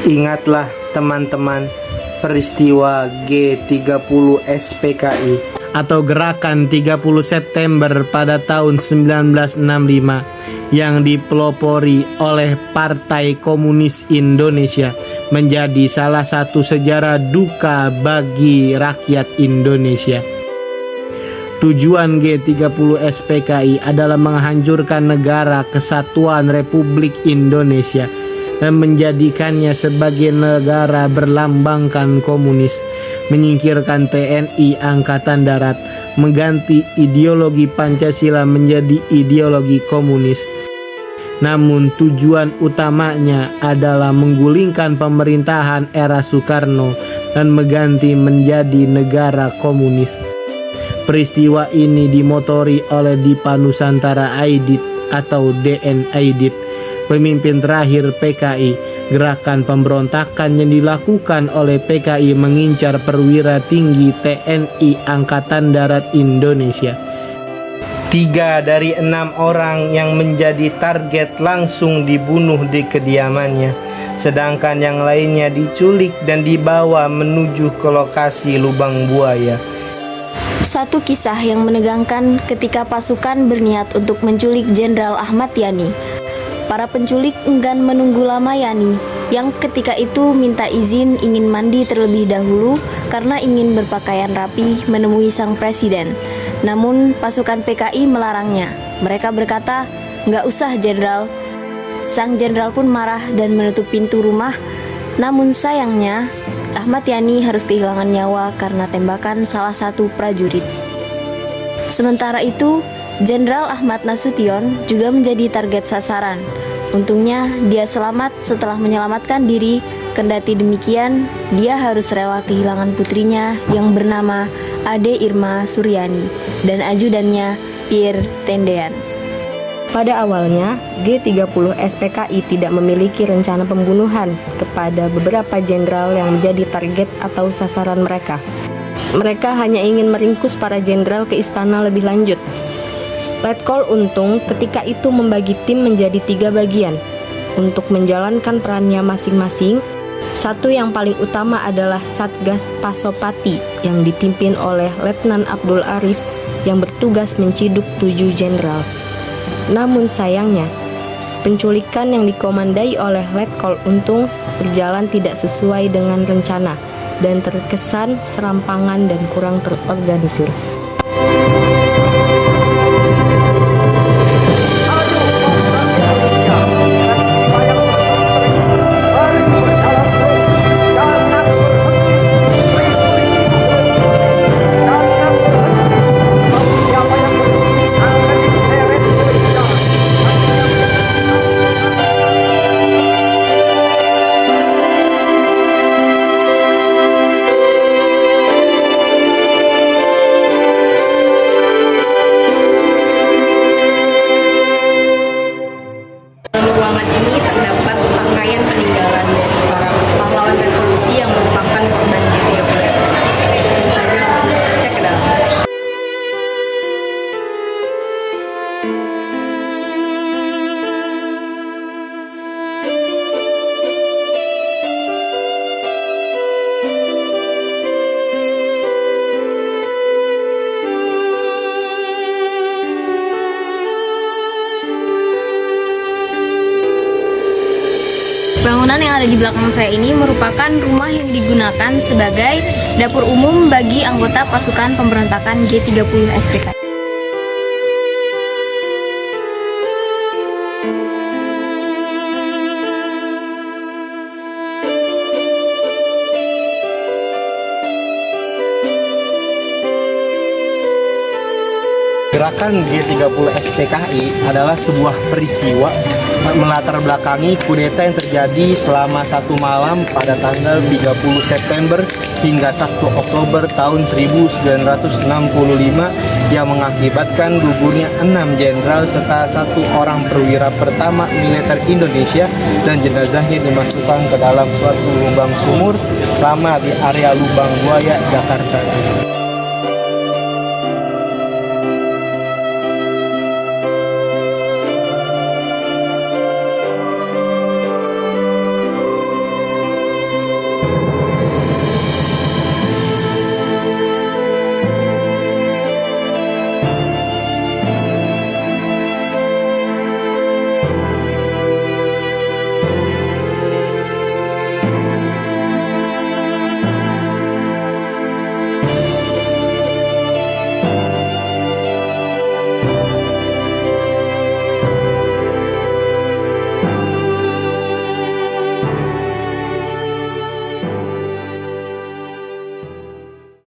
Ingatlah teman-teman, peristiwa G30 SPKI atau Gerakan 30 September pada tahun 1965 yang dipelopori oleh Partai Komunis Indonesia menjadi salah satu sejarah duka bagi rakyat Indonesia. Tujuan G30 SPKI adalah menghancurkan negara kesatuan Republik Indonesia dan menjadikannya sebagai negara berlambangkan komunis, menyingkirkan TNI Angkatan Darat, mengganti ideologi Pancasila menjadi ideologi komunis. Namun tujuan utamanya adalah menggulingkan pemerintahan era Soekarno dan mengganti menjadi negara komunis. Peristiwa ini dimotori oleh Dipa Nusantara Aidit atau DN Aidit, pemimpin terakhir PKI. Gerakan pemberontakan yang dilakukan oleh PKI mengincar perwira tinggi TNI Angkatan Darat Indonesia. 3 dari 6 orang yang menjadi target langsung dibunuh di kediamannya, sedangkan yang lainnya diculik dan dibawa menuju ke lokasi lubang buaya. Satu kisah yang menegangkan ketika pasukan berniat untuk menculik Jenderal Ahmad Yani. Para penculik enggan menunggu lama Yani, yang ketika itu minta izin ingin mandi terlebih dahulu karena ingin berpakaian rapi menemui sang presiden. Namun pasukan PKI melarangnya. Mereka berkata, "Nggak usah, Jenderal." Sang jenderal pun marah dan menutup pintu rumah. Namun sayangnya, Ahmad Yani harus kehilangan nyawa karena tembakan salah satu prajurit. Sementara itu, Jenderal Ahmad Nasution juga menjadi target sasaran. Untungnya, dia selamat setelah menyelamatkan diri. Kendati demikian, dia harus rela kehilangan putrinya yang bernama Ade Irma Suryani dan ajudannya Pierre Tendean. Pada awalnya, G30 SPKI tidak memiliki rencana pembunuhan kepada beberapa jenderal yang menjadi target atau sasaran mereka. Mereka hanya ingin meringkus para jenderal ke istana lebih lanjut. Letkol Untung ketika itu membagi tim menjadi 3 bagian untuk menjalankan perannya masing-masing. Satu yang paling utama adalah Satgas Pasopati yang dipimpin oleh Letnan Abdul Arif yang bertugas menciduk 7 jenderal. Namun sayangnya, penculikan yang dikomandai oleh Letkol Untung berjalan tidak sesuai dengan rencana dan terkesan serampangan dan kurang terorganisir. Ruangan ini terdapat pakaian peninggalan dari para pahlawan revolusi yang merupakan korban G30 SPKI. Tentu saja langsung kita cek ke dalam. Bangunan yang ada di belakang saya ini merupakan rumah yang digunakan sebagai dapur umum bagi anggota pasukan pemberontakan G30 SPKI. Gerakan G30 SPKI adalah sebuah peristiwa melatar belakangi kudeta yang terjadi selama 1 malam pada tanggal 30 September hingga 1 Oktober tahun 1965 yang mengakibatkan gugurnya 6 jenderal serta 1 orang perwira pertama militer Indonesia dan jenazahnya dimasukkan ke dalam suatu lubang sumur lama di area Lubang Buaya, Jakarta.